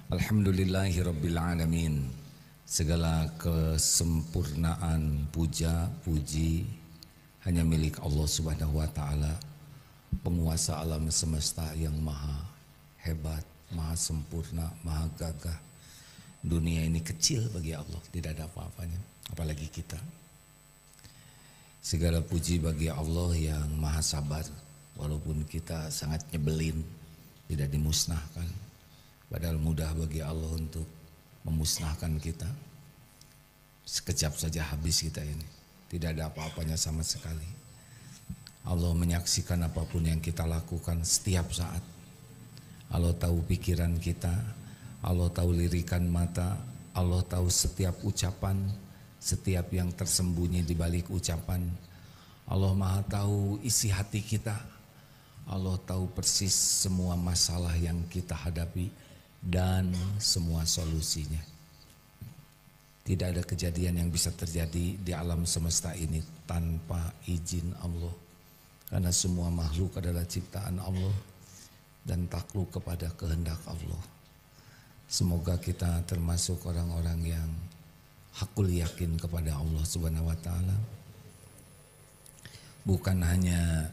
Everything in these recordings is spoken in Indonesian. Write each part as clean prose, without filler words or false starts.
Alhamdulillahirrabbilalamin. Segala kesempurnaan, puja, puji hanya milik Allah subhanahu wa ta'ala, penguasa alam semesta yang maha hebat, maha sempurna, maha gagah. Dunia ini kecil bagi Allah, tidak ada apa-apanya, apalagi kita. Segala puji bagi Allah yang maha sabar, walaupun kita sangat nyebelin, tidak dimusnahkan. Padahal mudah bagi Allah untuk memusnahkan kita. Sekejap saja habis kita ini. Tidak ada apa-apanya sama sekali. Allah menyaksikan apapun yang kita lakukan setiap saat. Allah tahu pikiran kita. Allah tahu lirikan mata. Allah tahu setiap ucapan, setiap yang tersembunyi di balik ucapan. Allah maha tahu isi hati kita. Allah tahu persis semua masalah yang kita hadapi dan semua solusinya. Tidak ada kejadian yang bisa terjadi di alam semesta ini tanpa izin Allah. Karena semua makhluk adalah ciptaan Allah dan takluk kepada kehendak Allah. Semoga kita termasuk orang-orang yang hakul yakin kepada Allah Subhanahu wa taala. Bukan hanya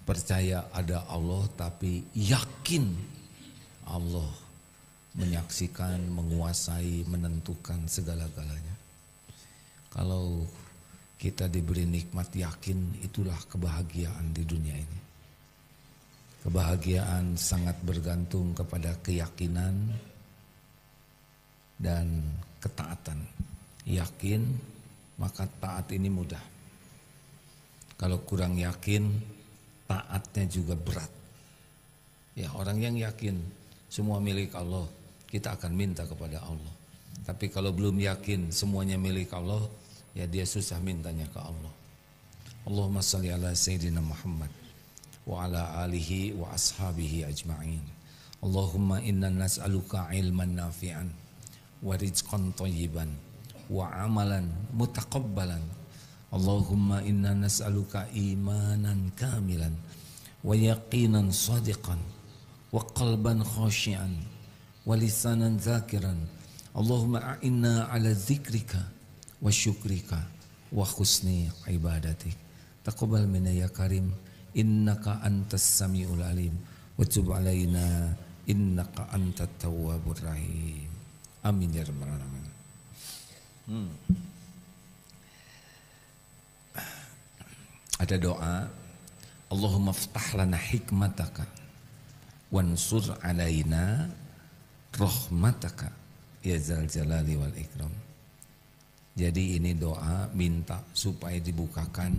percaya ada Allah, tapi yakin Allah menyaksikan, menguasai, menentukan segala-galanya. Kalau kita diberi nikmat yakin, itulah kebahagiaan di dunia ini. Kebahagiaan sangat bergantung kepada keyakinan dan ketaatan. Yakin, maka taat ini mudah. Kalau kurang yakin, taatnya juga berat. Ya, orang yang yakin semua milik Allah, kita akan minta kepada Allah. Tapi kalau belum yakin semuanya milik Allah, ya dia susah mintanya ke Allah. Allahumma salli ala Sayyidina Muhammad wa ala alihi wa ashabihi ajma'in. Allahumma inna nas'aluka ilman nafi'an wa rizqan thayyiban wa amalan mutaqabbalan. Allahumma inna nas'aluka imanan kamilan wa yaqinan sadiqan wa qalban khashi'an walisanan zakiran. Allahumma a'inna ala zikrika wa syukrika wa husni ibadatik. Taqabbal minna ya karim, innaka antas samiul alim, wa tub alaina innaka antat tawwabur rahim. Amin ya rabbal alamin. Ada doa, Allahumma ftah lana hikmataka wansur alaina rahmataka ya zal jalali wal ikram. Jadi ini doa minta supaya dibukakan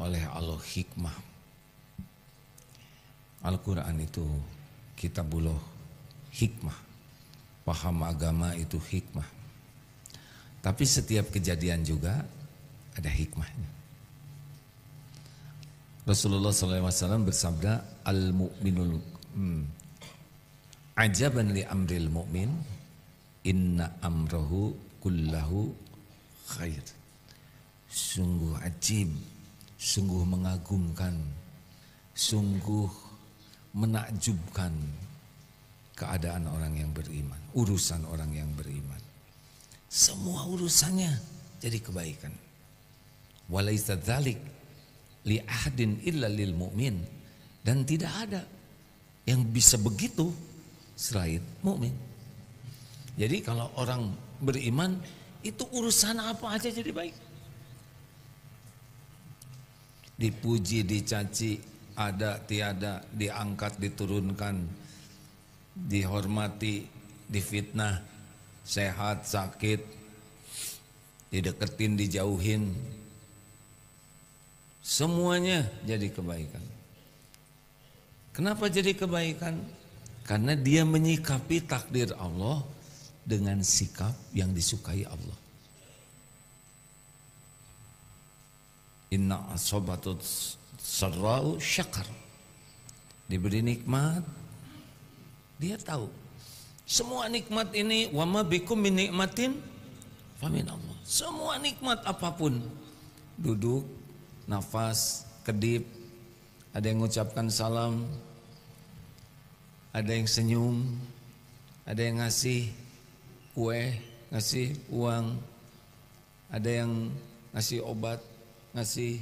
oleh Allah hikmah. Al-Quran itu kitabullah hikmah. Paham agama itu hikmah. Tapi setiap kejadian juga ada hikmahnya. Rasulullah SAW bersabda, al-mu'minul ajaban li amril mu'min inna amrahu kullahu khair. Sungguh ajib, sungguh mengagumkan, sungguh menakjubkan keadaan orang yang beriman, urusan orang yang beriman. Semua urusannya jadi kebaikan. Walaisa dzalik li ahadin illa lil mu'min, dan tidak ada yang bisa begitu selain mukmin. Jadi kalau orang beriman itu urusan apa aja jadi baik. Dipuji, dicaci, ada tiada, diangkat, diturunkan, dihormati, difitnah, sehat, sakit, dideketin, dijauhin, semuanya jadi kebaikan. Kenapa jadi kebaikan? Karena dia menyikapi takdir Allah dengan sikap yang disukai Allah. Inna asobatut sarra'u syakar. Diberi nikmat, dia tahu semua nikmat ini wa ma bikum min nikmatin famin Allah. Semua nikmat apapun, duduk, nafas, kedip, ada yang mengucapkan salam, ada yang senyum, ada yang ngasih kue, ngasih uang, ada yang ngasih obat, ngasih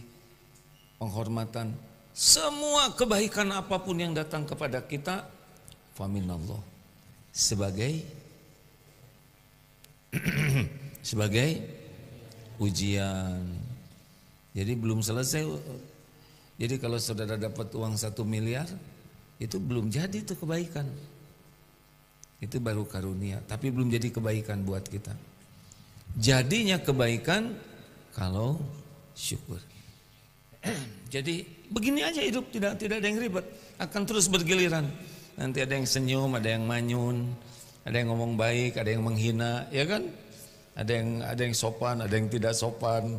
penghormatan. Semua kebaikan apapun yang datang kepada kita, faminallah, sebagai ujian. Jadi belum selesai. Jadi kalau saudara dapat uang 1 miliar, itu belum jadi itu kebaikan. Itu baru karunia, tapi belum jadi kebaikan buat kita. Jadinya kebaikan kalau syukur. Jadi begini aja hidup, tidak ada yang ribet, akan terus bergiliran. Nanti ada yang senyum, ada yang manyun, ada yang ngomong baik, ada yang menghina, ya kan? Ada yang sopan, ada yang tidak sopan.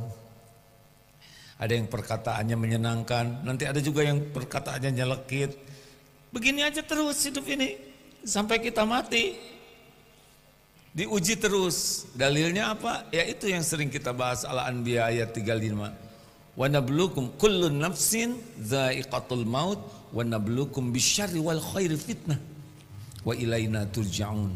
Ada yang perkataannya menyenangkan, nanti ada juga yang perkataannya nyelekit. Begini aja terus hidup ini sampai kita mati. Diuji terus. Dalilnya apa? Ya itu yang sering kita bahas, Al-Anbiya ayat 35. Wa nabluukum kullu nafsin dha'iqatul maut wa nabluukum bisyarri wal khairi fitnah wa ilaina turja'un.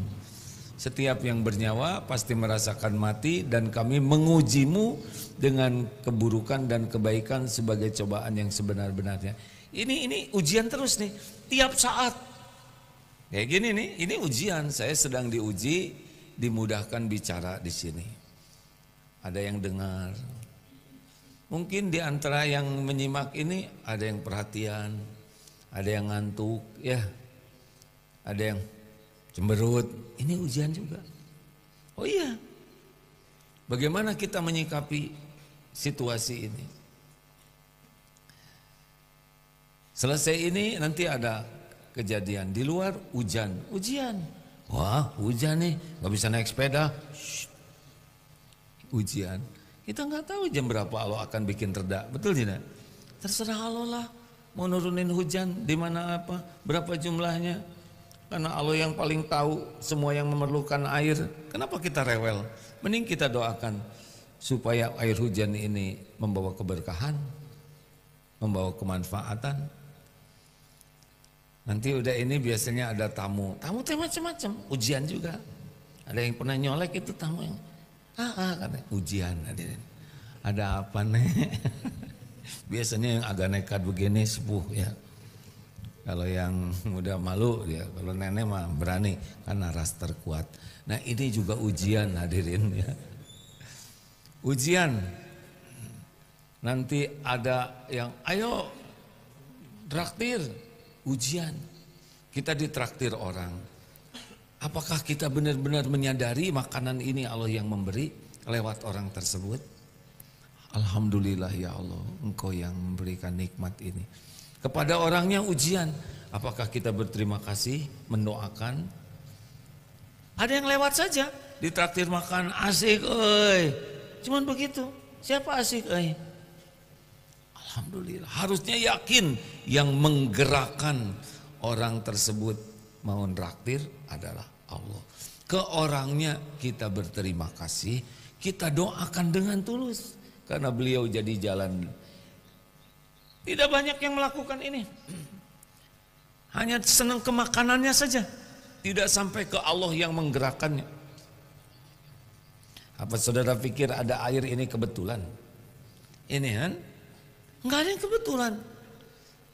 Setiap yang bernyawa pasti merasakan mati, dan kami mengujimu dengan keburukan dan kebaikan sebagai cobaan yang sebenar-benarnya. Ini ujian terus nih, tiap saat. Kayak gini nih, ini ujian. Saya sedang diuji, dimudahkan bicara di sini. Ada yang dengar. Mungkin di antara yang menyimak ini ada yang perhatian, ada yang ngantuk, ya, ada yang cemberut. Ini ujian juga. Oh iya, bagaimana kita menyikapi situasi ini? Selesai ini nanti ada kejadian di luar, ujian. Wah, hujan nih, nggak bisa naik sepeda. Shh. Ujian. Kita nggak tahu jam berapa Allah akan bikin reda, betul tidak? Terserah Allah lah, mau nurunin hujan di mana apa, berapa jumlahnya. Karena Allah yang paling tahu semua yang memerlukan air. Kenapa kita rewel? Mending kita doakan supaya air hujan ini membawa keberkahan, membawa kemanfaatan. Nanti udah ini biasanya ada tamu macam-macam, ujian juga. Ada yang pernah nyolek itu tamu yang katanya ujian. Ada apa nih? Biasanya yang agak nekat begini sepuh ya. Kalau yang muda malu dia, kalau nenek mah berani karena ras terkuat. Nah ini juga ujian hadirin ya. Ujian. Nanti ada yang ayo traktir, ujian. Kita ditraktir orang. Apakah kita benar-benar menyadari makanan ini Allah yang memberi lewat orang tersebut? Alhamdulillah ya Allah, Engkau yang memberikan nikmat ini. Kepada orangnya ujian, apakah kita berterima kasih, mendoakan? Ada yang lewat saja, ditraktir makan, asik, cuman begitu. Siapa asik, Alhamdulillah. Harusnya yakin yang menggerakkan orang tersebut mau traktir adalah Allah. Ke orangnya kita berterima kasih, kita doakan dengan tulus karena beliau jadi jalan. Tidak banyak yang melakukan ini. Hanya senang ke makanannya saja. Tidak sampai ke Allah yang menggerakkannya. Apa saudara pikir ada air ini kebetulan? Ini kan? Enggak ada yang kebetulan.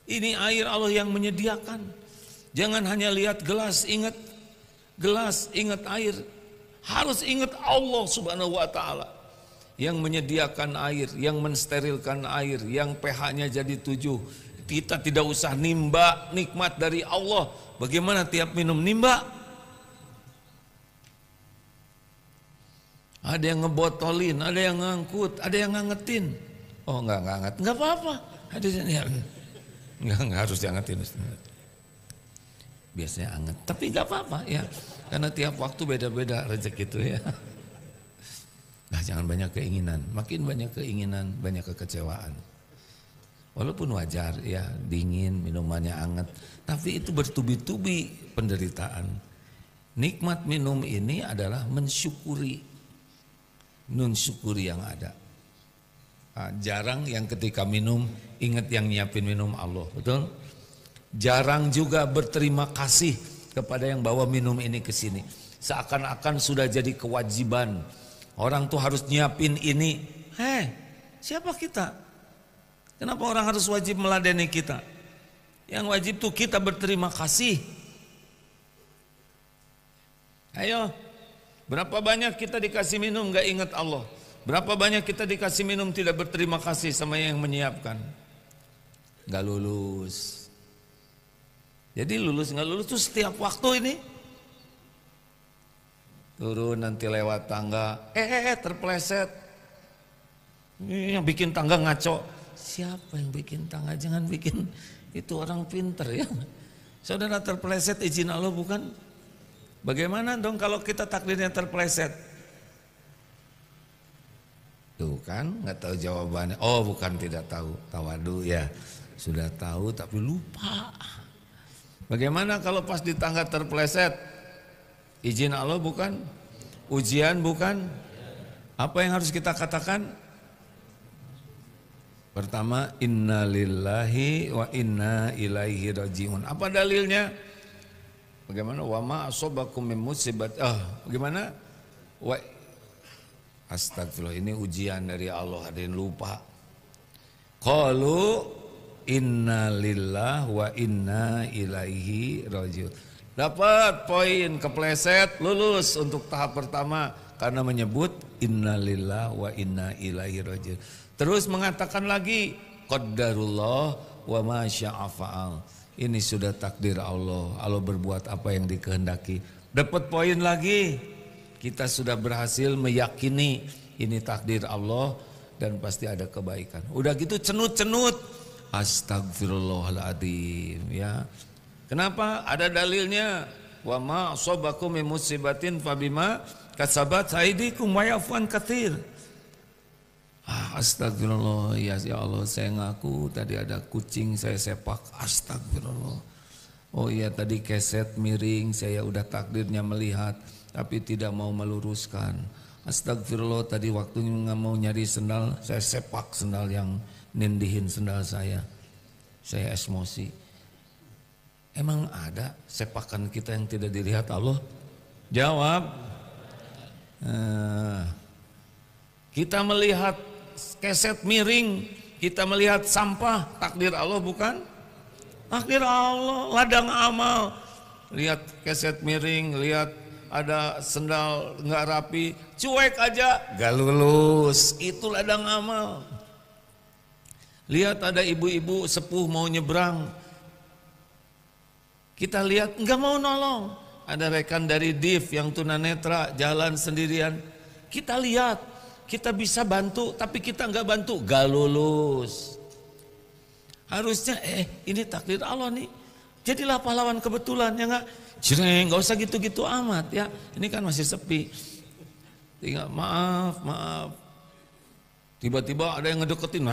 Ini air Allah yang menyediakan. Jangan hanya lihat gelas, ingat gelas, ingat air. Harus ingat Allah Subhanahu wa ta'ala. Yang menyediakan air, yang mensterilkan air, yang pH-nya jadi 7. Kita tidak usah nimba nikmat dari Allah. Bagaimana tiap minum nimba? Ada yang ngebotolin, ada yang ngangkut, ada yang ngangetin. Oh enggak nganget, enggak apa-apa. Enggak harus diangetin. Biasanya anget, tapi enggak apa-apa ya. Karena tiap waktu beda-beda rezeki itu ya. Nah jangan banyak keinginan, makin banyak keinginan, banyak kekecewaan. Walaupun wajar ya, dingin, minumannya hangat, tapi itu bertubi-tubi penderitaan. Nikmat minum ini adalah mensyukuri yang ada. Nah, jarang yang ketika minum ingat yang nyiapin minum Allah, betul? Jarang juga berterima kasih kepada yang bawa minum ini ke sini. Seakan-akan sudah jadi kewajiban. Orang tuh harus nyiapin ini. Siapa kita? Kenapa orang harus wajib meladeni kita? Yang wajib tuh kita berterima kasih. Ayo, berapa banyak kita dikasih minum gak ingat Allah? Berapa banyak kita dikasih minum tidak berterima kasih sama yang menyiapkan? Gak lulus. Jadi lulus gak lulus tuh setiap waktu ini. Turun nanti lewat tangga, terpleset. Yang bikin tangga ngaco. Siapa yang bikin tangga? Jangan bikin, itu orang pinter ya. Saudara terpleset izin Allah bukan? Bagaimana dong kalau kita takdirnya terpleset? Tuh kan nggak tahu jawabannya. Oh bukan tidak tahu, tawadu ya. Sudah tahu tapi lupa. Bagaimana kalau pas di tangga terpleset? Izin Allah bukan? Ujian bukan? Apa yang harus kita katakan? Pertama, inna lillahi wa inna ilaihi rajiun. Apa dalilnya? Bagaimana? Wa ma asobakum min musibat. Bagaimana? Astagfirullah, ini ujian dari Allah, ada yang lupa. Qalu inna lillahi wa inna ilaihi rajiun. Dapat poin, kepleset, lulus untuk tahap pertama karena menyebut innalillahi wa inna ilaihi rajiun. Terus mengatakan lagi qaddarullah wa ma syaa fa'al. Ini sudah takdir Allah. Allah berbuat apa yang dikehendaki. Dapat poin lagi. Kita sudah berhasil meyakini ini takdir Allah dan pasti ada kebaikan. Udah gitu cenut-cenut. Astagfirullahaladzim ya. Kenapa? Ada dalilnya. Wa ma asabakum min musibatin fabima kasabat aydikum wa ya'fun katsir. Astagfirullah, ya Allah, saya ngaku tadi ada kucing saya sepak. Astagfirullah. Oh iya tadi keset miring, saya udah takdirnya melihat tapi tidak mau meluruskan. Astagfirullah, tadi waktunya nggak mau nyari sendal, saya sepak sendal yang nindihin sendal saya. Saya emosi. Emang ada sepakan kita yang tidak dilihat Allah? Jawab. Kita melihat keset miring, kita melihat sampah, takdir Allah bukan? Takdir Allah, ladang amal. Lihat keset miring, lihat ada sendal nggak rapi, cuek aja, gak lulus. Itu ladang amal. Lihat ada ibu-ibu sepuh mau nyebrang, kita lihat nggak mau nolong. Ada rekan dari DIF yang tunanetra jalan sendirian, kita lihat, kita bisa bantu tapi kita nggak bantu, gak lulus. Harusnya ini takdir Allah nih, jadilah pahlawan kebetulan ya nggak? Nggak usah gitu-gitu amat ya. Ini kan masih sepi. Tinggal maaf. Tiba-tiba ada yang ngedeketin,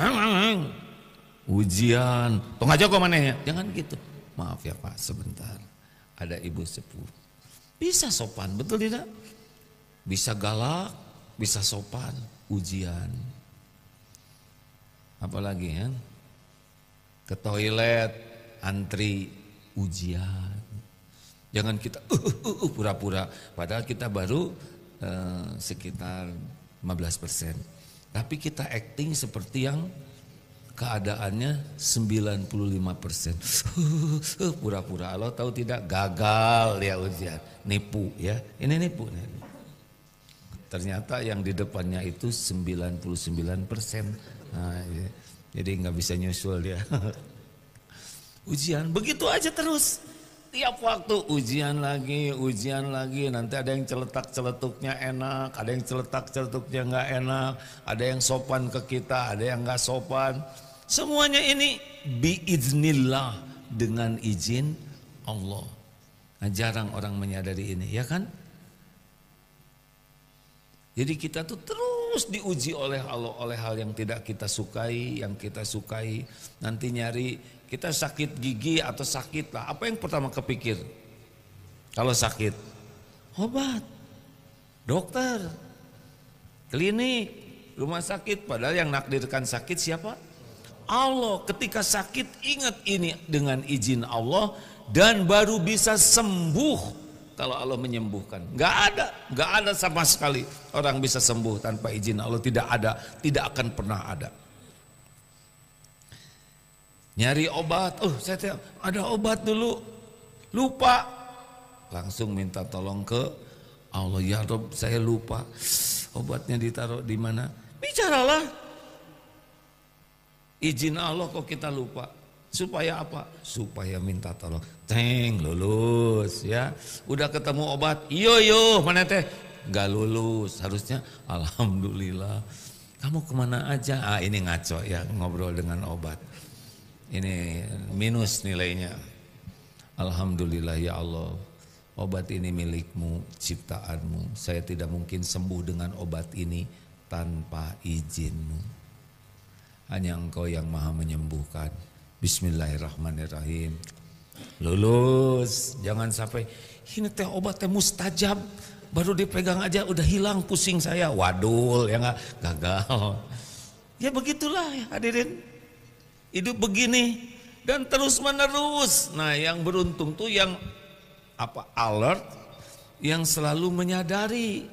ujian. Tong aja kok mana ya? Jangan gitu. Maaf ya Pak, sebentar. Ada ibu sepuh. Bisa sopan, betul tidak? Bisa galak, bisa sopan. Ujian. Apalagi ya? Ke toilet, antri, ujian. Jangan kita pura-pura. Padahal kita baru sekitar 15%. Tapi kita acting seperti yang keadaannya 95%. Pura-pura. Allah tahu tidak, gagal ya ujian. Nipu ya. Ini nipu. Ternyata yang di depannya itu 99%. Nah, ya. Jadi nggak bisa nyusul dia. Ujian begitu aja terus. Tiap waktu ujian lagi, nanti ada yang celetak-celetuknya enak, ada yang celetak-celetuknya nggak enak, ada yang sopan ke kita, ada yang nggak sopan. Semuanya ini biiznillah, dengan izin Allah. Nah, jarang orang menyadari ini, ya kan? Jadi kita tuh terus diuji oleh Allah, oleh hal yang tidak kita sukai, yang kita sukai. Nanti nyari, kita sakit gigi atau sakit lah, apa yang pertama kepikir? Kalau sakit, obat, dokter, klinik, rumah sakit. Padahal yang nakdirkan sakit siapa? Allah. Ketika sakit ingat ini dengan izin Allah dan baru bisa sembuh. Kalau Allah menyembuhkan, nggak ada sama sekali orang bisa sembuh tanpa izin Allah. Tidak ada, tidak akan pernah ada. Nyari obat, saya ada obat dulu, lupa, langsung minta tolong ke Allah. Ya Rob, saya lupa, obatnya ditaruh di mana? Bicaralah. Izin Allah kok kita lupa. Supaya apa? Supaya minta tolong. Lulus ya. Udah ketemu obat. Yo mana teh? Gak lulus. Harusnya alhamdulillah. Kamu kemana aja? Ini ngaco ya, ngobrol dengan obat. Ini minus nilainya. Alhamdulillah ya Allah. Obat ini milikmu, ciptaanmu. Saya tidak mungkin sembuh dengan obat ini tanpa izinmu. Hanya Engkau yang maha menyembuhkan. Bismillahirrahmanirrahim. Lulus. Jangan sampai ini teh obatnya mustajab, baru dipegang aja udah hilang pusing saya. Wadul ya nggak, gagal. Ya begitulah ya hadirin. Hidup begini dan terus menerus. Nah, yang beruntung tuh yang alert, yang selalu menyadari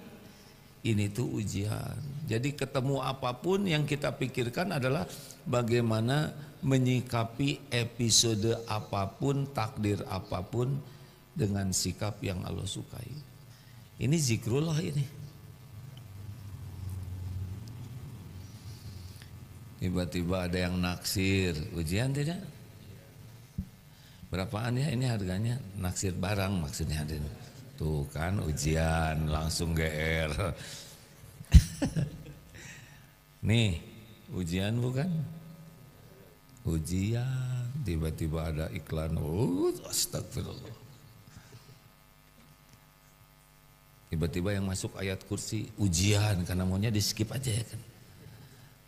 ini tuh ujian. Jadi ketemu apapun yang kita pikirkan adalah bagaimana menyikapi episode apapun, takdir apapun dengan sikap yang Allah sukai. Ini zikrullah ini. Tiba-tiba ada yang naksir, ujian tidak? Berapaan ya ini harganya? Naksir barang maksudnya. Tuh kan ujian langsung GR. Nih ujian bukan? Ujian, tiba-tiba ada iklan, astagfirullah. Tiba-tiba yang masuk ayat kursi, ujian, karena maunya di skip aja ya kan.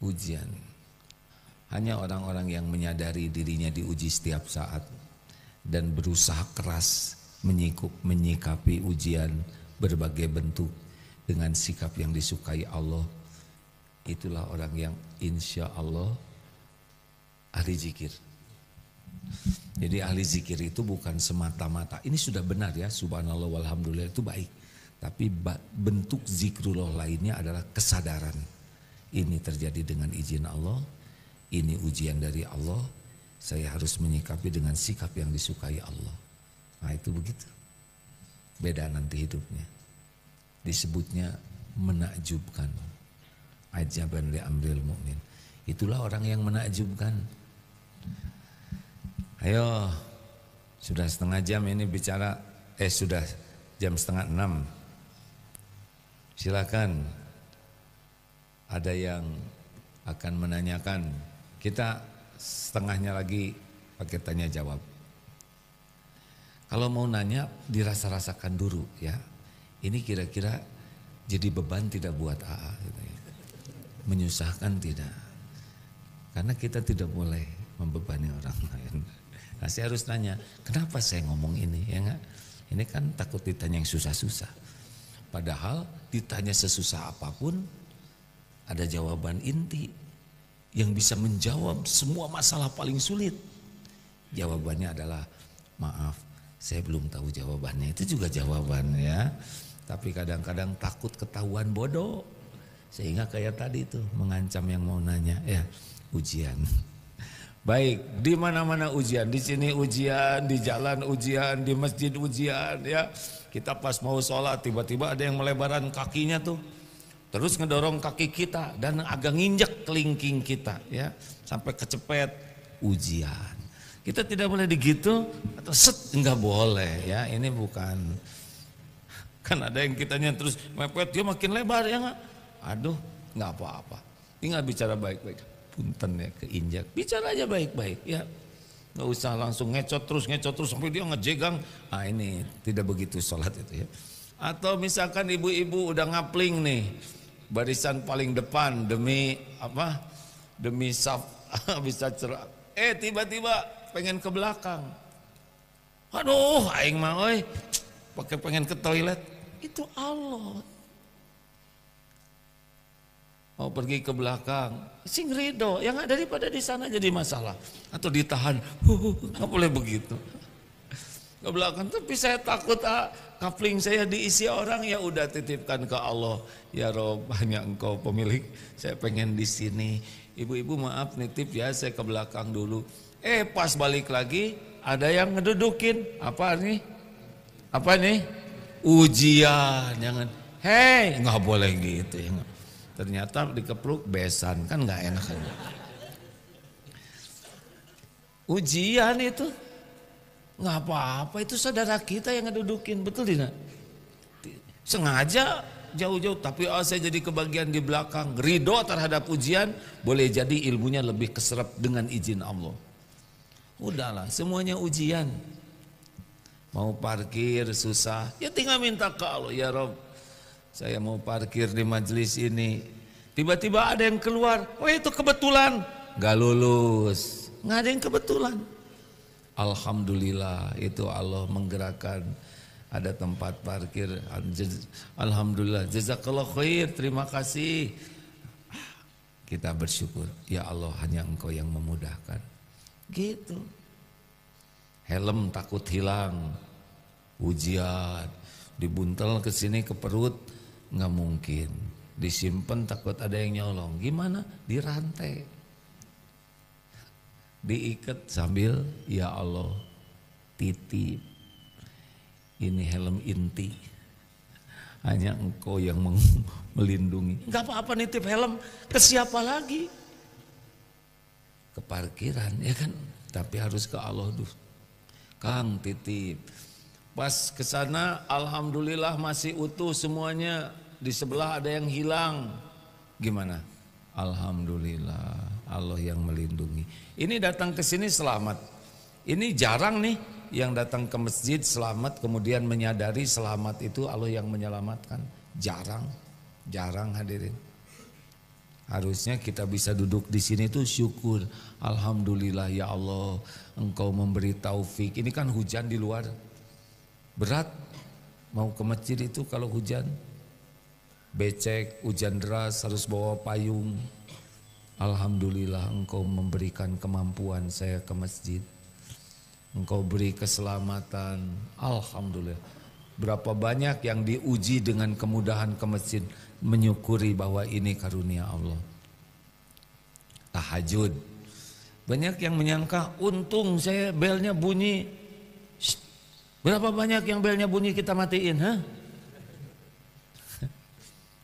Ujian. Hanya orang-orang yang menyadari dirinya diuji setiap saat dan berusaha keras menyikapi ujian berbagai bentuk dengan sikap yang disukai Allah. Itulah orang yang insya Allah ahli zikir. Jadi ahli zikir itu bukan semata-mata, ini sudah benar ya, subhanallah walhamdulillah itu baik. Tapi bentuk zikrullah lainnya adalah kesadaran. Ini terjadi dengan izin Allah, ini ujian dari Allah, saya harus menyikapi dengan sikap yang disukai Allah. Nah itu begitu. Beda nanti hidupnya. Disebutnya menakjubkan. Ajaban li amril mu'min. Itulah orang yang menakjubkan. Ayo, sudah setengah jam ini bicara, sudah jam 5:30. Silakan. Ada yang akan menanyakan. Kita setengahnya lagi pakai tanya jawab. Kalau mau nanya dirasa-rasakan dulu ya. Ini kira-kira jadi beban tidak buat AA gitu ya. Menyusahkan tidak. Karena kita tidak boleh membebani orang lain. Nah saya harus tanya, kenapa saya ngomong ini ya enggak? Ini kan takut ditanya yang susah-susah. Padahal ditanya sesusah apapun ada jawaban inti yang bisa menjawab semua masalah paling sulit. Jawabannya adalah maaf, saya belum tahu jawabannya. Itu juga jawaban ya. Tapi kadang-kadang takut ketahuan bodoh. Sehingga kayak tadi itu mengancam yang mau nanya ya, ujian. Baik, di mana-mana ujian, di sini ujian, di jalan ujian, di masjid ujian ya. Kita pas mau sholat tiba-tiba ada yang melebaran kakinya tuh. Terus ngedorong kaki kita dan agak nginjek kelingking kita ya. Sampai kecepet, ujian. Kita tidak boleh digitu atau set, enggak boleh ya. Ini bukan, kan ada yang kitanya terus mepet dia makin lebar ya enggak. Aduh, enggak apa-apa. Tinggal bicara baik-baik. Punten ya keinjak, bicara aja baik-baik ya, nggak usah langsung ngecot terus sampai dia ngejegang. Ah ini tidak begitu sholat itu ya. Atau misalkan ibu-ibu udah ngapling nih barisan paling depan demi apa? Demi saf bisa cerah. Tiba-tiba pengen ke belakang. Aduh, aing mah euy, pakai pengen ke toilet. Itu Allah. mau pergi ke belakang, sing ridho, yang daripada di sana jadi masalah atau ditahan, nggak boleh begitu. Ke belakang, tapi saya takut kapling saya diisi orang, ya udah titipkan ke Allah. Ya Rob, hanya Engkau pemilik, saya pengen di sini. Ibu-ibu maaf nitip ya, saya ke belakang dulu. Pas balik lagi ada yang ngedudukin, apa nih? Apa nih? Ujian, jangan. Hei, nggak boleh gitu ya. Ternyata dikepluk besan, kan nggak enak kan. Ujian itu nggak apa-apa, itu saudara kita yang ngedudukin, betul tidak? Sengaja jauh-jauh, tapi saya jadi kebagian di belakang. Ridho terhadap ujian, boleh jadi ilmunya lebih keserap dengan izin Allah. Udahlah, semuanya ujian. Mau parkir susah, ya tinggal minta ke Allah, ya Rob, saya mau parkir di majelis ini. Tiba-tiba ada yang keluar, itu kebetulan, gak lulus, nggak ada yang kebetulan. Alhamdulillah, itu Allah menggerakkan ada tempat parkir. Alhamdulillah, jazakallah khair, terima kasih. Kita bersyukur, ya Allah, hanya Engkau yang memudahkan. Gitu. Helm takut hilang, ujian, dibuntel ke sini ke perut, nggak mungkin. Disimpan takut ada yang nyolong, gimana? Dirantai, diikat sambil ya Allah titip. Ini helm inti, hanya Engkau yang melindungi. Nggak apa-apa nitip helm, ke siapa lagi? Ke parkiran ya kan, tapi harus ke Allah dulu. Kang titip, pas ke sana alhamdulillah masih utuh semuanya, di sebelah ada yang hilang. Gimana? Alhamdulillah, Allah yang melindungi. Ini datang ke sini selamat. Ini jarang nih yang datang ke masjid selamat kemudian menyadari selamat itu Allah yang menyelamatkan. Jarang hadirin. Harusnya kita bisa duduk di sini tuh syukur. Alhamdulillah ya Allah, Engkau memberi taufik. Ini kan hujan di luar, berat mau ke masjid itu kalau hujan. Becek, hujan deras, harus bawa payung. Alhamdulillah Engkau memberikan kemampuan saya ke masjid. Engkau beri keselamatan. Alhamdulillah. Berapa banyak yang diuji dengan kemudahan ke masjid, menyukuri bahwa ini karunia Allah. Tahajud, banyak yang menyangka untung saya belnya bunyi. Berapa banyak yang belnya bunyi kita matiin,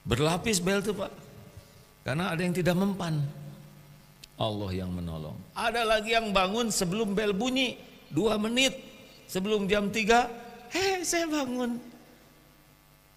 Berlapis bel tuh Pak, karena ada yang tidak mempan. Allah yang menolong. Ada lagi yang bangun sebelum bel bunyi 2 menit sebelum jam 3, saya bangun.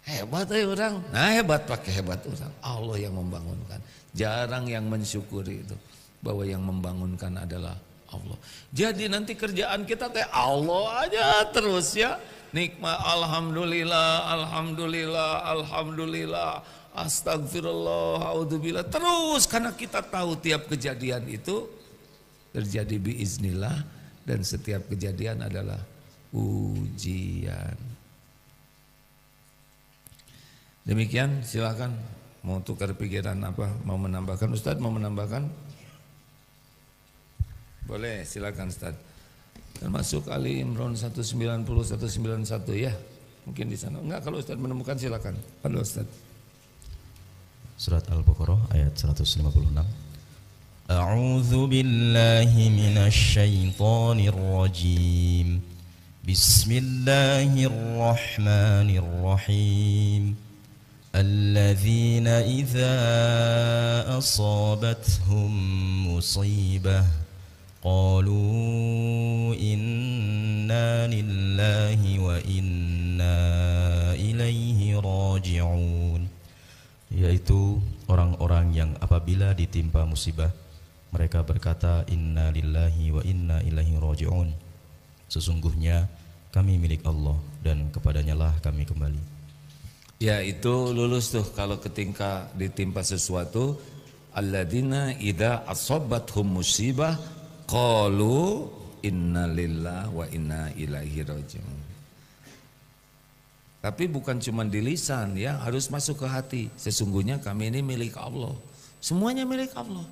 Hebat orang. Nah hebat pakai hebat orang. Allah yang membangunkan. Jarang yang mensyukuri itu, bahwa yang membangunkan adalah Allah. Jadi nanti kerjaan kita kayak Allah aja terus ya. Nikmat, alhamdulillah, alhamdulillah, alhamdulillah, astagfirullah, audzubillah. Terus karena kita tahu tiap kejadian itu terjadi biiznillah, dan setiap kejadian adalah ujian. Demikian, silakan mau tukar pikiran apa, mau menambahkan. Ustadz mau menambahkan? Boleh, silakan Ustadz. Termasuk Ali Imran 190 191 ya. Mungkin di sana. Enggak, kalau Ustadz menemukan silakan. Halo Ustadz. Surat Al-Baqarah ayat 156. A'udzu billahi minasy syaithanir rajim. Bismillahirrahmanirrahim. الذين إذا أصابتهم مصيبة قالوا إنا لله وإنا إليه راجعون, yaitu orang-orang yang apabila ditimpa musibah mereka berkata inna lillahi wa inna ilaihi raji'un, sesungguhnya kami milik Allah dan kepadanya lah kami kembali. Ya itu lulus tuh kalau ketika ditimpa sesuatu. Alladzina idza asabathum musibah qalu inna lillahi wa inna ilaihi raji'un. Tapi bukan cuma di lisan ya, harus masuk ke hati. Sesungguhnya kami ini milik Allah Semuanya milik Allah.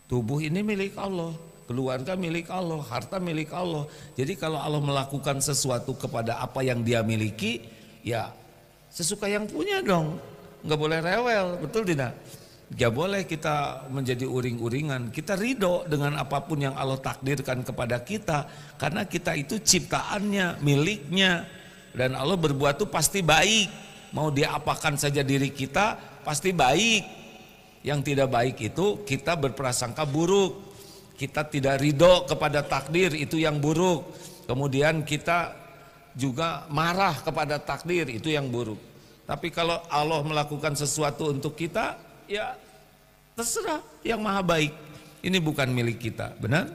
Tubuh ini milik Allah, keluarga milik Allah, harta milik Allah. Jadi kalau Allah melakukan sesuatu kepada apa yang dia miliki, ya sesuka yang punya dong. Nggak boleh rewel, betul tidak? Nggak boleh kita menjadi uring-uringan. Kita ridho dengan apapun yang Allah takdirkan kepada kita, karena kita itu ciptaannya, miliknya. Dan Allah berbuat itu pasti baik. Mau dia apakan saja diri kita, pasti baik. Yang tidak baik itu kita berprasangka buruk, kita tidak ridho kepada takdir, itu yang buruk. Kemudian kita juga marah kepada takdir, itu yang buruk. Tapi kalau Allah melakukan sesuatu untuk kita, ya terserah, yang maha baik. Ini bukan milik kita, benar?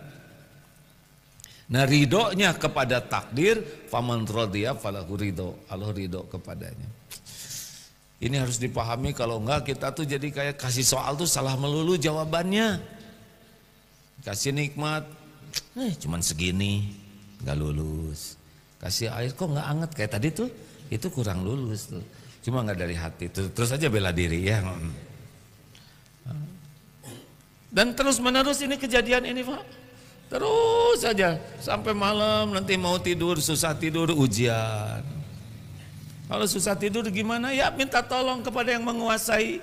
Nah, ridhonya kepada takdir, faman radiya falahu ridho, Allah ridho kepadanya. Ini harus dipahami, kalau enggak kita tuh jadi kayak kasih soal tuh salah melulu jawabannya. Kasih nikmat, cuman segini, nggak lulus. Kasih air kok nggak anget kayak tadi tuh, itu kurang lulus tuh. Cuma nggak dari hati, terus aja bela diri ya. Dan terus menerus ini kejadian ini Pak. Terus saja sampai malam, nanti mau tidur susah tidur, ujian. Kalau susah tidur gimana? Ya minta tolong kepada yang menguasai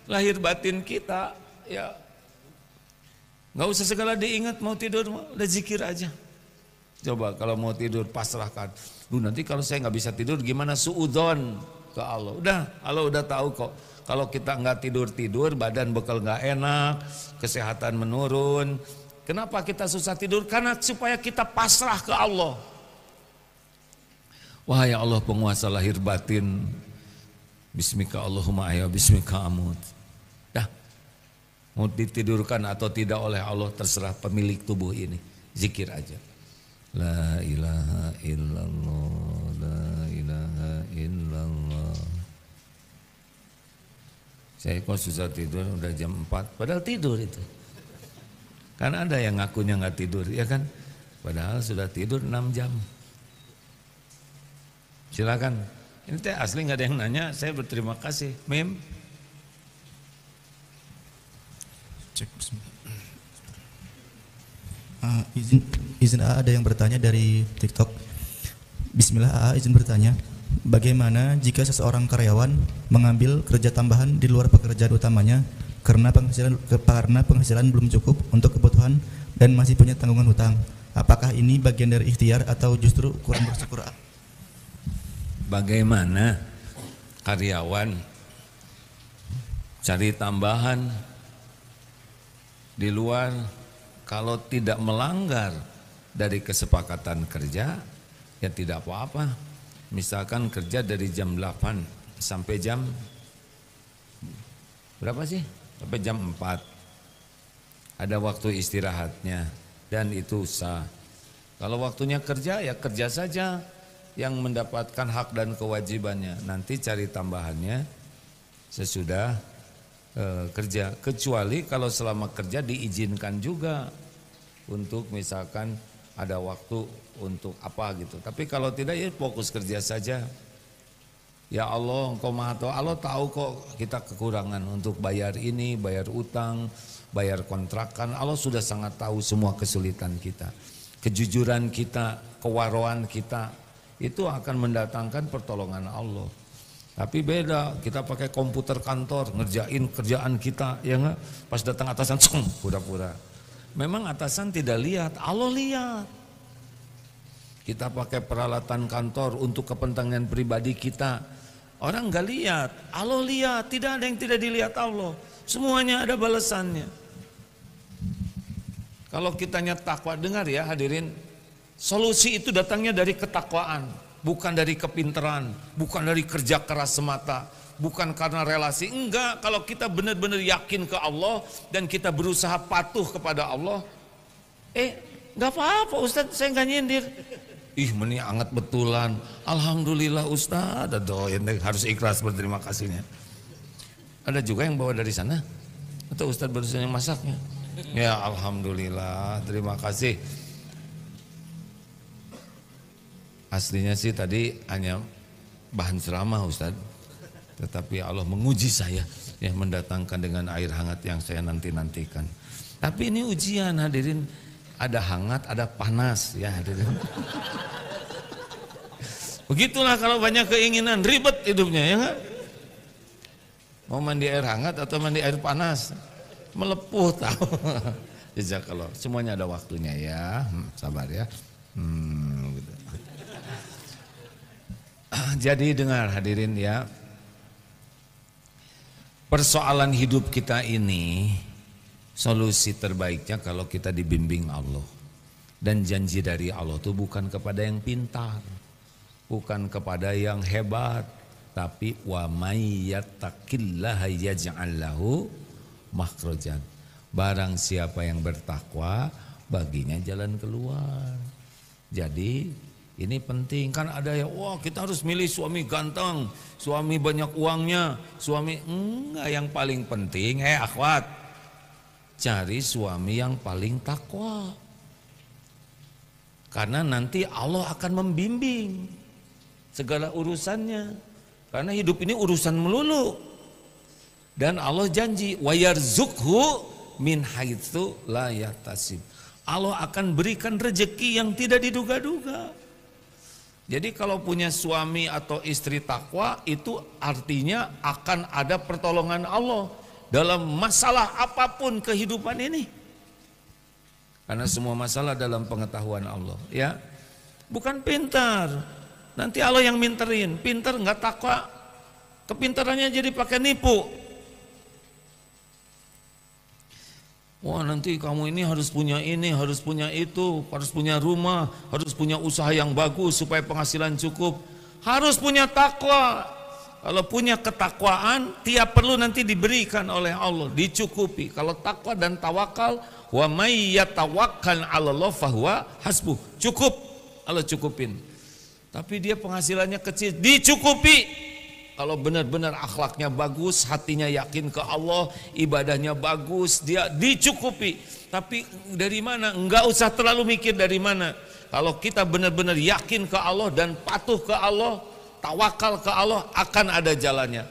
lahir batin kita. Ya, nggak usah segala diingat, mau tidur udah zikir aja. Coba kalau mau tidur pasrahkan. Nanti kalau saya nggak bisa tidur gimana? Suudzon ke Allah. Udah, Allah udah tahu kok. Kalau kita nggak tidur, badan bekal nggak enak, kesehatan menurun. Kenapa kita susah tidur? Karena supaya kita pasrah ke Allah. Wahai Allah penguasa lahir batin, bismika Allahumma ahya, bismika amut. Dah, mau ditidurkan atau tidak oleh Allah terserah pemilik tubuh ini. Zikir aja. La ilaha illallah, la ilaha illallah. Saya kok susah tidur udah jam 4, padahal tidur itu. Karena ada yang ngakunya nggak tidur, ya kan? Padahal sudah tidur 6 jam. Silakan. Ini teh asli nggak ada yang nanya, saya berterima kasih. Mim. Cek. Izin AA ada yang bertanya dari TikTok. Bismillah, AA izin bertanya, bagaimana jika seseorang karyawan mengambil kerja tambahan di luar pekerjaan utamanya karena penghasilan belum cukup untuk kebutuhan dan masih punya tanggungan hutang? Apakah ini bagian dari ikhtiar atau justru kurang bersyukur? Bagaimana karyawan cari tambahan di luar kalau tidak melanggar dari kesepakatan kerja, ya tidak apa-apa. Misalkan kerja dari jam 8 sampai jam berapa sih? Sampai jam 4. Ada waktu istirahatnya dan itu sah. Kalau waktunya kerja, ya kerja saja. Yang mendapatkan hak dan kewajibannya, nanti cari tambahannya sesudah kerja. Kecuali kalau selama kerja diizinkan juga untuk misalkan ada waktu untuk apa gitu. Tapi kalau tidak ya fokus kerja saja. Ya Allah, Engkau Maha Tahu. Allah tahu kok kita kekurangan untuk bayar ini, bayar utang, bayar kontrakan. Allah sudah sangat tahu semua kesulitan kita, kejujuran kita, kewaroan kita. Itu akan mendatangkan pertolongan Allah. Tapi beda, kita pakai komputer kantor ngerjain kerjaan kita, ya enggak? Pas datang atasan, pura-pura. Memang atasan tidak lihat, Allah lihat. Kita pakai peralatan kantor untuk kepentingan pribadi kita, orang enggak lihat, Allah lihat. Tidak ada yang tidak dilihat Allah. Semuanya ada balasannya. Kalau kitanya takwa, dengar ya hadirin. Solusi itu datangnya dari ketakwaan, bukan dari kepintaran, bukan dari kerja keras semata, bukan karena relasi. Enggak, kalau kita benar-benar yakin ke Allah dan kita berusaha patuh kepada Allah, enggak apa-apa Ustaz, saya enggak nyindir. Meni anget betulan. Alhamdulillah Ustaz, harus ikhlas berterima kasihnya. Ada juga yang bawa dari sana? Atau Ustaz barusan yang masaknya? Ya Alhamdulillah, terima kasih. Aslinya sih tadi hanya bahan ceramah Ustaz. tetapi Allah menguji saya, ya, mendatangkan dengan air hangat yang saya nanti-nantikan. Tapi ini ujian hadirin, ada hangat, ada panas, ya hadirin. Begitulah kalau banyak keinginan, ribet hidupnya, ya enggak? Mau mandi air hangat atau mandi air panas, melepuh tahu. Jazakallah, semuanya ada waktunya ya, sabar ya. Gitu. Jadi dengar hadirin ya, persoalan hidup kita ini solusi terbaiknya kalau kita dibimbing Allah. Dan janji dari Allah itu bukan kepada yang pintar, bukan kepada yang hebat, tapi wa may yattaqillaha yaj'al lahu makhrajan. Barang siapa yang bertakwa, baginya jalan keluar. Jadi ini penting, kan ada ya, wah kita harus milih suami ganteng, suami banyak uangnya, suami enggak, yang paling penting akhwat, cari suami yang paling takwa. Karena nanti Allah akan membimbing segala urusannya. Karena hidup ini urusan melulu. Dan Allah janji wa yarzukhu min haitsu la yahtasib. Allah akan berikan rezeki yang tidak diduga-duga. Jadi kalau punya suami atau istri takwa, itu artinya akan ada pertolongan Allah dalam masalah apapun kehidupan ini. Karena semua masalah dalam pengetahuan Allah, ya. Bukan pintar. Nanti Allah yang minterin, pintar enggak takwa. Kepintarannya jadi pakai nipu. Wah, nanti kamu ini harus punya ini, harus punya itu, harus punya rumah, harus punya usaha yang bagus supaya penghasilan cukup. Harus punya takwa. Kalau punya ketakwaan, tiap perlu nanti diberikan oleh Allah, dicukupi. Kalau takwa dan tawakal, wa may yatawakkal 'alallah fahuwa hasbuh. Cukup, Allah cukupin. Tapi dia penghasilannya kecil, dicukupi. Kalau benar-benar akhlaknya bagus, hatinya yakin ke Allah, ibadahnya bagus, dia dicukupi. Tapi dari mana? Enggak usah terlalu mikir dari mana. Kalau kita benar-benar yakin ke Allah dan patuh ke Allah, tawakal ke Allah, akan ada jalannya.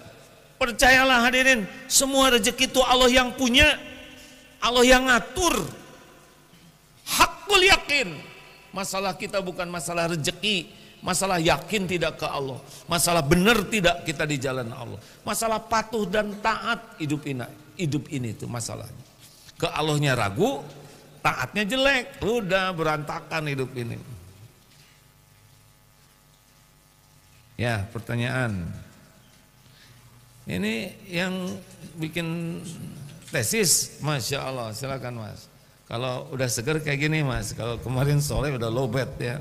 Percayalah hadirin, semua rezeki itu Allah yang punya, Allah yang ngatur. Hakul yakin. Masalah kita bukan masalah rezeki, masalah yakin tidak ke Allah, masalah benar tidak kita di jalan Allah, masalah patuh dan taat hidup ini itu masalahnya. Ke Allahnya ragu, taatnya jelek, udah berantakan hidup ini. Ya, pertanyaan. Ini yang bikin tesis, Masya Allah, silakan Mas. Kalau udah seger kayak gini Mas, kalau kemarin sore udah lowbat ya.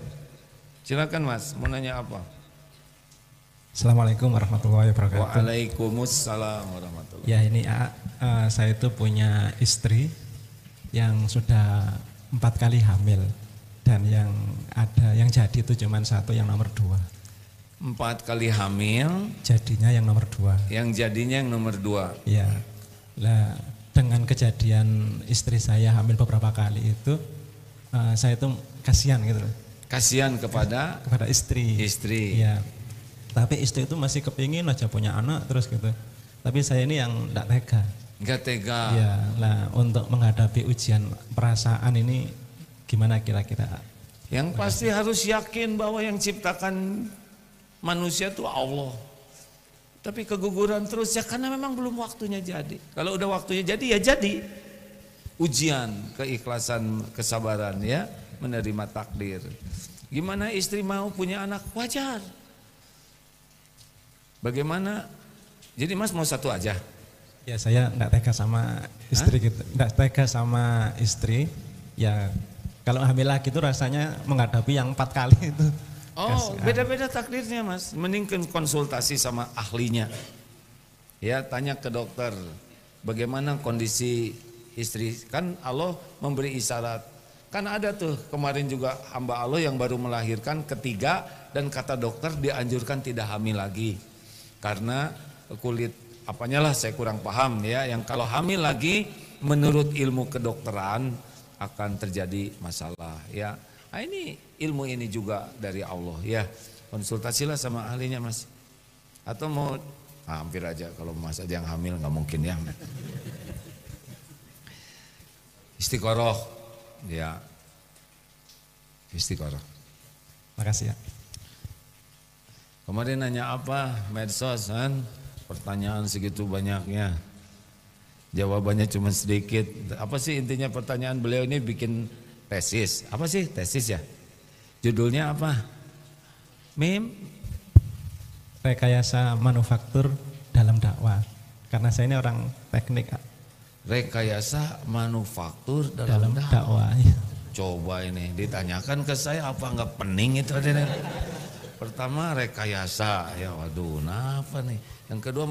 Silakan Mas, mau nanya apa? Assalamualaikum warahmatullahi wabarakatuh. Waalaikumsalam warahmatullahi wabarakatuh. Ya ini saya itu punya istri yang sudah 4 kali hamil dan yang jadi itu cuma 1, yang nomor 2. 4 kali hamil, jadinya yang nomor 2. Yang jadinya yang nomor 2. Ya, lah dengan kejadian istri saya hamil beberapa kali itu, saya itu kasihan gitu. Kasihan kepada istri. Ya. Tapi istri itu masih kepingin aja punya anak terus gitu. Tapi saya ini yang enggak tega. Enggak tega. Ya, lah untuk menghadapi ujian perasaan ini gimana kira-kira? Yang pasti harus yakin bahwa yang ciptakan manusia itu Allah. Tapi keguguran terus ya karena memang belum waktunya jadi. Kalau udah waktunya jadi ya jadi. Ujian, keikhlasan, kesabaran ya, menerima takdir. Gimana istri mau punya anak? Wajar. Bagaimana? Jadi Mas mau 1 aja? Ya saya enggak tega sama istri gitu. Enggak tega sama istri. Ya kalau hamil lagi itu rasanya menghadapi yang 4 kali itu. Oh, beda-beda takdirnya Mas. Mending konsultasi sama ahlinya. Ya, tanya ke dokter. Bagaimana kondisi istri? Kan Allah memberi isyarat. Kan ada tuh kemarin juga hamba Allah yang baru melahirkan ketiga dan kata dokter dianjurkan tidak hamil lagi. Karena kulit apanya lah saya kurang paham ya. Yang kalau hamil lagi menurut ilmu kedokteran akan terjadi masalah ya. Nah, ini ilmu ini juga dari Allah ya. Konsultasilah sama ahlinya Mas. Atau mau Hampir aja, kalau Mas aja yang hamil nggak mungkin ya. Istiqoroh, ya. Istiqoroh. Makasih ya. Kemarin nanya apa? Medsos kan? Pertanyaan segitu banyaknya. Jawabannya cuma sedikit. Apa sih intinya pertanyaan beliau ini bikin tesis? Apa sih tesis ya? Judulnya apa? Rekayasa manufaktur dalam dakwah. Karena saya ini orang teknik. Rekayasa manufaktur dalam dakwah. Ya. Coba ini ditanyakan ke saya apa nggak pening itu ada. Pertama rekayasa, ya waduh, apa nih? Yang kedua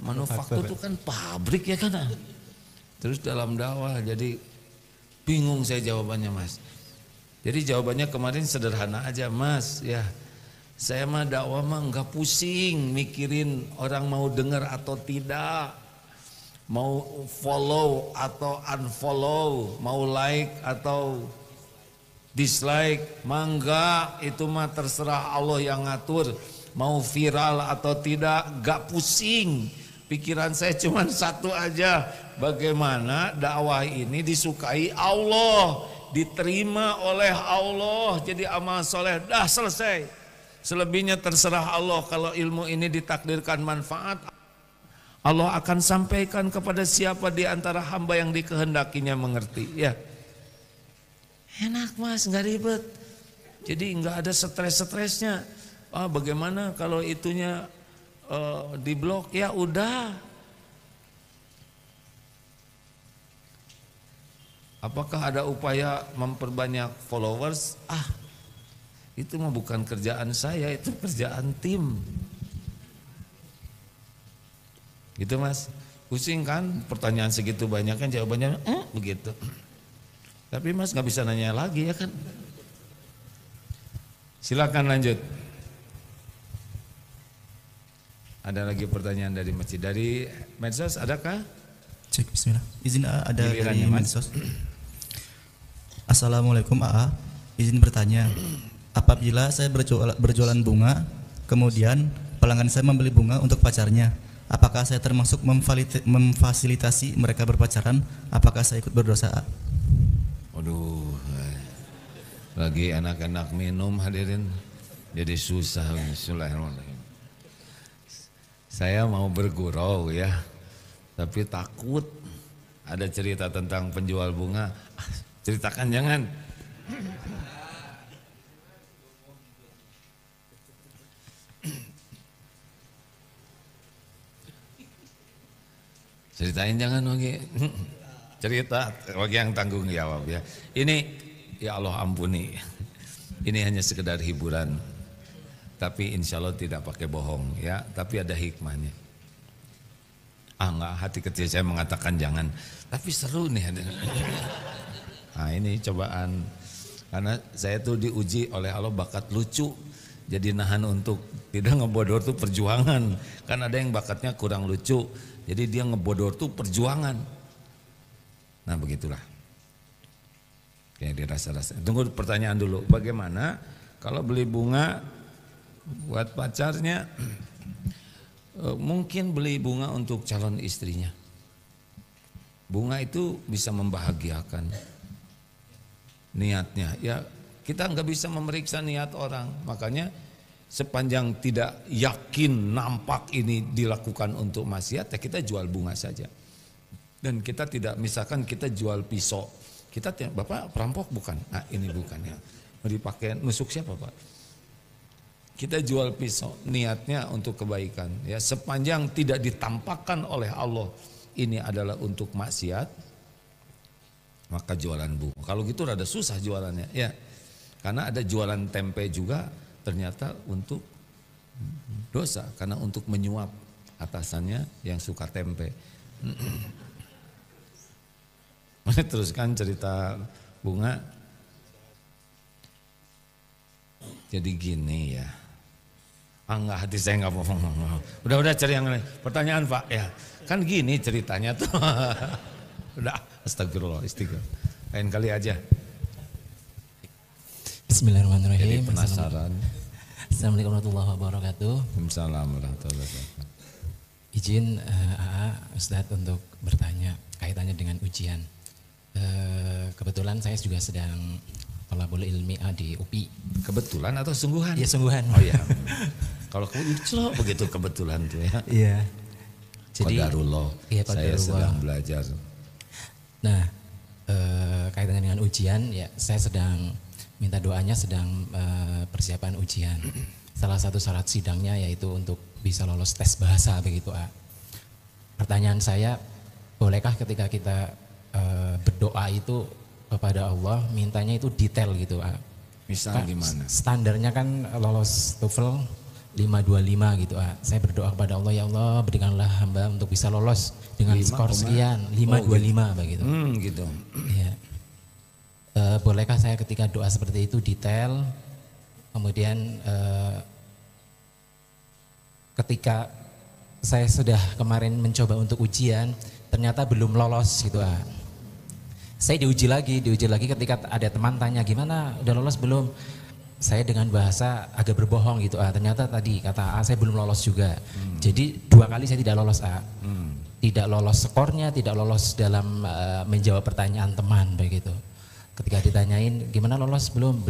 manufaktur itu kan pabrik ya kan? Terus dalam dakwah, jadi bingung saya jawabannya Mas. Jadi jawabannya kemarin sederhana aja Mas, ya. Saya mah dakwah mah nggak pusing mikirin orang mau dengar atau tidak, mau follow atau unfollow, mau like atau dislike, mangga itu mah terserah Allah yang ngatur. Mau viral atau tidak, gak pusing. Pikiran saya cuma satu aja, bagaimana dakwah ini disukai Allah, diterima oleh Allah, jadi amal soleh, dah selesai. Selebihnya terserah Allah. Kalau ilmu ini ditakdirkan manfaat, Allah akan sampaikan kepada siapa di antara hamba yang dikehendakinya mengerti. Ya, enak Mas, nggak ribet. Jadi nggak ada stres-stresnya. Bagaimana kalau itunya diblok? Ya udah. Apakah ada upaya memperbanyak followers? Itu mah bukan kerjaan saya, itu kerjaan tim. Gitu Mas. Pusing kan pertanyaan segitu banyak kan jawabannya begitu. Tapi Mas nggak bisa nanya lagi ya kan. Silakan lanjut. Ada lagi pertanyaan dari masjid, dari medsos adakah? Cek bismillah. Izin ada dari Mas. medsos. Assalamualaikum AA. Izin bertanya, apabila saya berjualan bunga, kemudian pelanggan saya membeli bunga untuk pacarnya, apakah saya termasuk memfasilitasi mereka berpacaran? Apakah saya ikut berdosa? Aduh, lagi enak-enak minum hadirin, jadi susah. Bismillahirrahmanirrahim. Saya mau bergurau ya, tapi takut ada cerita tentang penjual bunga. Ceritakan jangan. Ceritain jangan bagi. Cerita bagi yang tanggung jawab ya. Ini ya Allah ampuni. Ini hanya sekedar hiburan. Tapi insya Allah tidak pakai bohong ya. Tapi ada hikmahnya. Enggak, hati kecil saya mengatakan jangan. Tapi seru nih. Nah ini cobaan. Karena saya tuh diuji oleh Allah bakat lucu. Jadi nahan untuk tidak ngebodor tuh perjuangan. Kan ada yang bakatnya kurang lucu. Jadi dia ngebodor tuh perjuangan. Nah begitulah. Kayak dirasa-rasa. Tunggu pertanyaan dulu. Bagaimana kalau beli bunga buat pacarnya? Mungkin beli bunga untuk calon istrinya. Bunga itu bisa membahagiakan niatnya. Ya kita nggak bisa memeriksa niat orang. Makanya sepanjang tidak yakin nampak ini dilakukan untuk maksiat, ya kita jual bunga saja. Dan kita tidak, misalkan kita jual pisau, kita Bapak perampok bukan? Nah ini bukan ya, mau dipakai nusuk siapa Pak? Kita jual pisau, niatnya untuk kebaikan. Ya sepanjang tidak ditampakkan oleh Allah ini adalah untuk maksiat, maka jualan bunga. Kalau gitu rada susah jualannya, ya. Karena ada jualan tempe juga ternyata untuk dosa, karena untuk menyuap atasannya yang suka tempe. Mana teruskan cerita bunga. Jadi gini ya. Enggak, hati saya enggak bohong. Udah cari yang lain. Pertanyaan Pak ya. Kan gini ceritanya tuh. Udah, astagfirullah, istighfar. Lain kali aja. Bismillahirrahmanirrahim. Jadi penasaran. Assalamualaikum warahmatullahi wabarakatuh. Waalaikumsalam warahmatullahi wabarakatuh. Izin Ustadz untuk bertanya kaitannya dengan ujian. Kebetulan saya juga sedang thalabul ilmi di UPI. Kebetulan atau sungguhan? Iya sungguhan. Oh iya. Kalau kebetulan begitu kebetulan tuh ya. Iya. Jadi Qadarullah. Iya, Saya qadarullah. sedang belajar. Nah, kaitannya dengan ujian, ya saya sedang minta doanya sedang persiapan ujian. Salah satu syarat sidangnya yaitu untuk bisa lolos tes bahasa begitu. Pertanyaan saya, bolehkah ketika kita berdoa itu kepada Allah mintanya itu detail gitu? Misal gimana? Standarnya kan lolos TOEFL 525 gitu. Saya berdoa kepada Allah, ya Allah berikanlah hamba untuk bisa lolos dengan skor sekian 525 begitu. Gitu. Ya. Bolehkah saya ketika doa seperti itu detail, kemudian ketika saya sudah kemarin mencoba untuk ujian ternyata belum lolos gitu. Saya diuji lagi ketika ada teman tanya gimana udah lolos belum, saya dengan bahasa agak berbohong gitu. Ternyata tadi kata saya belum lolos juga. Jadi 2 kali saya tidak lolos. Tidak lolos skornya, tidak lolos dalam menjawab pertanyaan teman begitu. Ketika ditanyain gimana lolos belum,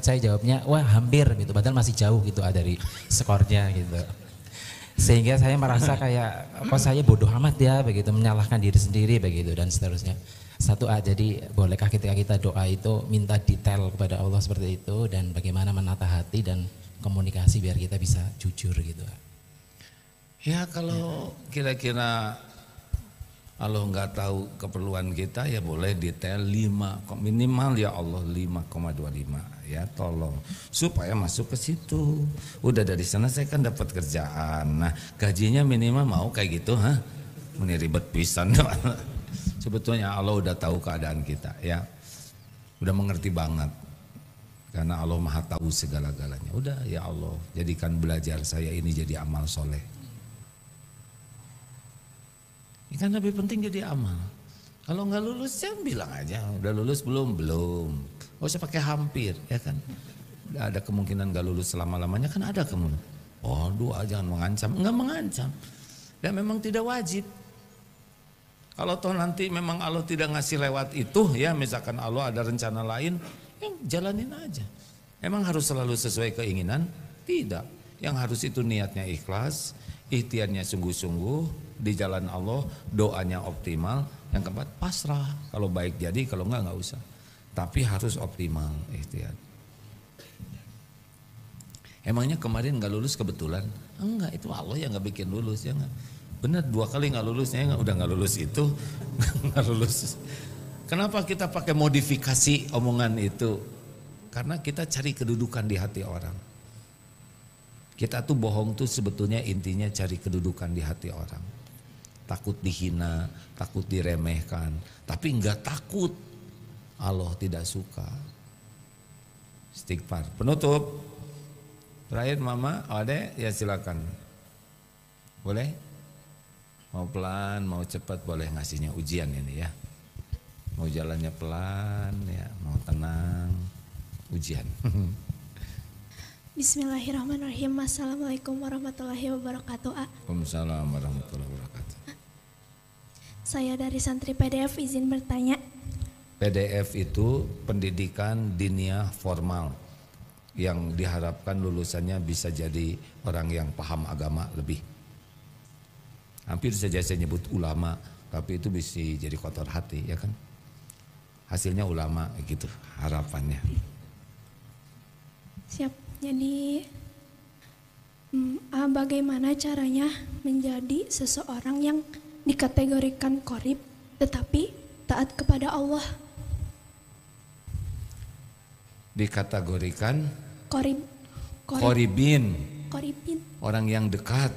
saya jawabnya wah hampir gitu, padahal masih jauh gitu dari skornya gitu. Sehingga saya merasa kayak kok saya bodoh amat ya begitu, menyalahkan diri sendiri begitu dan seterusnya. Jadi bolehkah ketika kita doa itu minta detail kepada Allah seperti itu, dan bagaimana menata hati dan komunikasi biar kita bisa jujur gitu. Ya kalau kira-kira Allah nggak tahu keperluan kita ya boleh detail 5 minimal ya Allah 5,25 ya tolong supaya masuk ke situ. Udah dari sana saya kan dapat kerjaan. Nah gajinya minimal mau kayak gitu meniribet pisan. Sebetulnya Allah udah tahu keadaan kita ya. Udah mengerti banget. Karena Allah Maha tahu segala-galanya. Udah ya Allah jadikan belajar saya ini jadi amal soleh. Ya kan lebih penting jadi amal. Kalau nggak lulus ya bilang aja udah lulus belum. Gak usah pakai hampir ya kan. Ada kemungkinan nggak lulus selama-lamanya kan ada kemungkinan. Oh doa jangan mengancam, nggak mengancam. Dan memang tidak wajib. Kalau toh nanti memang Allah tidak ngasih lewat itu ya, misalkan Allah ada rencana lain, ya jalanin aja. Emang harus selalu sesuai keinginan? Tidak. Yang harus itu niatnya ikhlas, ikhtiarnya sungguh-sungguh di jalan Allah, doanya optimal. Yang keempat pasrah. Kalau baik jadi, kalau enggak usah. Tapi harus optimal ikhtiar. Emangnya kemarin nggak lulus kebetulan? Enggak, itu Allah yang nggak bikin lulus ya enggak. Benar 2 kali nggak lulusnya, udah nggak lulus itu nggak lulus. Kenapa kita pakai modifikasi omongan itu? Karena kita cari kedudukan di hati orang. Kita tuh bohong tuh sebetulnya intinya cari kedudukan di hati orang. Takut dihina, takut diremehkan, tapi nggak takut Allah tidak suka. Istighfar. Penutup. Terakhir Mama, Ade, ya silakan. Boleh? Mau pelan, mau cepat boleh ngasihnya ujian ini ya. Mau jalannya pelan ya, mau tenang, ujian. Bismillahirrahmanirrahim. Assalamualaikum warahmatullahi wabarakatuh. Waalaikumsalam warahmatullahi wabarakatuh. Saya dari santri PDF izin bertanya. PDF itu pendidikan diniyah formal yang diharapkan lulusannya bisa jadi orang yang paham agama lebih. Hampir saja saya nyebut ulama, tapi itu bisa jadi kotor hati ya kan. Hasilnya ulama gitu harapannya. Siap. Jadi bagaimana caranya menjadi seseorang yang dikategorikan qorib tetapi taat kepada Allah? Dikategorikan qoribin. Orang yang dekat.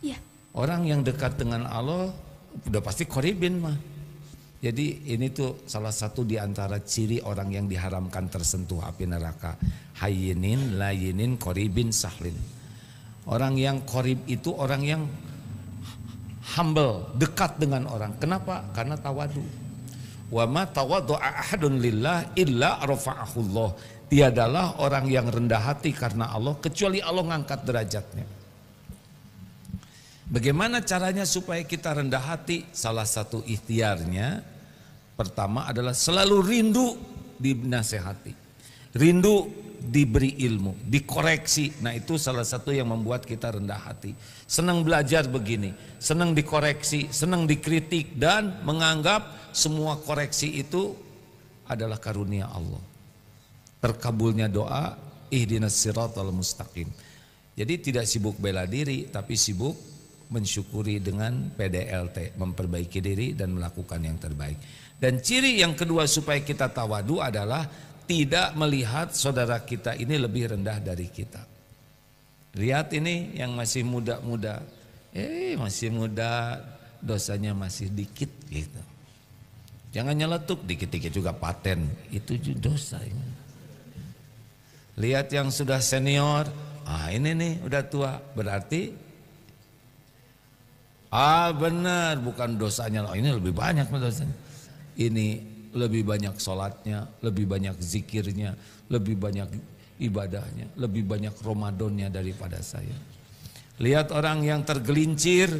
Ya. Orang yang dekat dengan Allah udah pasti qoribin mah. Jadi ini tuh salah satu di antara ciri orang yang diharamkan tersentuh api neraka. Hayyinin, layinin, qoribin, sahlin. Orang yang qorib itu orang yang humble, dekat dengan orang. Kenapa? Karena tawadu. Wa ma tawaddu'a ahadun lillah illa rafa'ahullah. tiadalah orang yang rendah hati karena Allah kecuali Allah ngangkat derajatnya. Bagaimana caranya supaya kita rendah hati? Salah satu ikhtiarnya pertama adalah selalu rindu dinasehati, rindu diberi ilmu, dikoreksi. Nah itu salah satu yang membuat kita rendah hati. Senang belajar begini, senang dikoreksi, senang dikritik, dan menganggap semua koreksi itu adalah karunia Allah. Terkabulnya doa, ihdinas siratal mustaqim. Jadi tidak sibuk bela diri, tapi sibuk mensyukuri dengan PDLT, memperbaiki diri dan melakukan yang terbaik. Dan ciri yang kedua supaya kita tawadu adalah tidak melihat saudara kita ini lebih rendah dari kita. Lihat ini yang masih muda-muda, masih muda, dosanya masih dikit gitu. Jangan nyeletuk, dikit-dikit juga paten, itu dosa ini. Lihat yang sudah senior, ini nih udah tua, berarti benar, bukan dosanya, ini lebih banyak dosanya. Ini lebih banyak sholatnya, lebih banyak zikirnya, lebih banyak ibadahnya, lebih banyak Ramadannya daripada saya. Lihat orang yang tergelincir,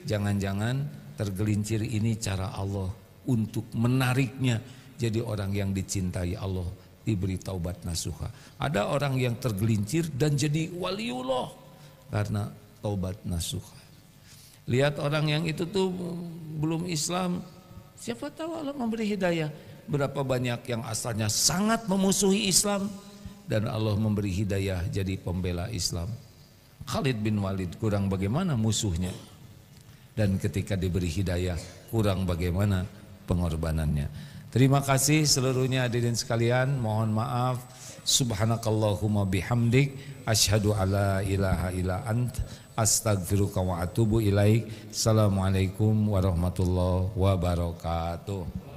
jangan-jangan tergelincir ini cara Allah untuk menariknya jadi orang yang dicintai Allah, diberi taubat nasuha. Ada orang yang tergelincir dan jadi waliullah karena taubat nasuha. Lihat orang yang itu tuh belum Islam, siapa tahu Allah memberi hidayah. Berapa banyak yang asalnya sangat memusuhi Islam dan Allah memberi hidayah jadi pembela Islam. Khalid bin Walid kurang bagaimana musuhnya, dan ketika diberi hidayah kurang bagaimana pengorbanannya. Terima kasih seluruhnya hadirin sekalian, mohon maaf. Subhanakallahumma bihamdik asyhadu alla ilaha illa ant astaghfiruka wa atubu ilaik. Assalamualaikum warahmatullahi wabarakatuh.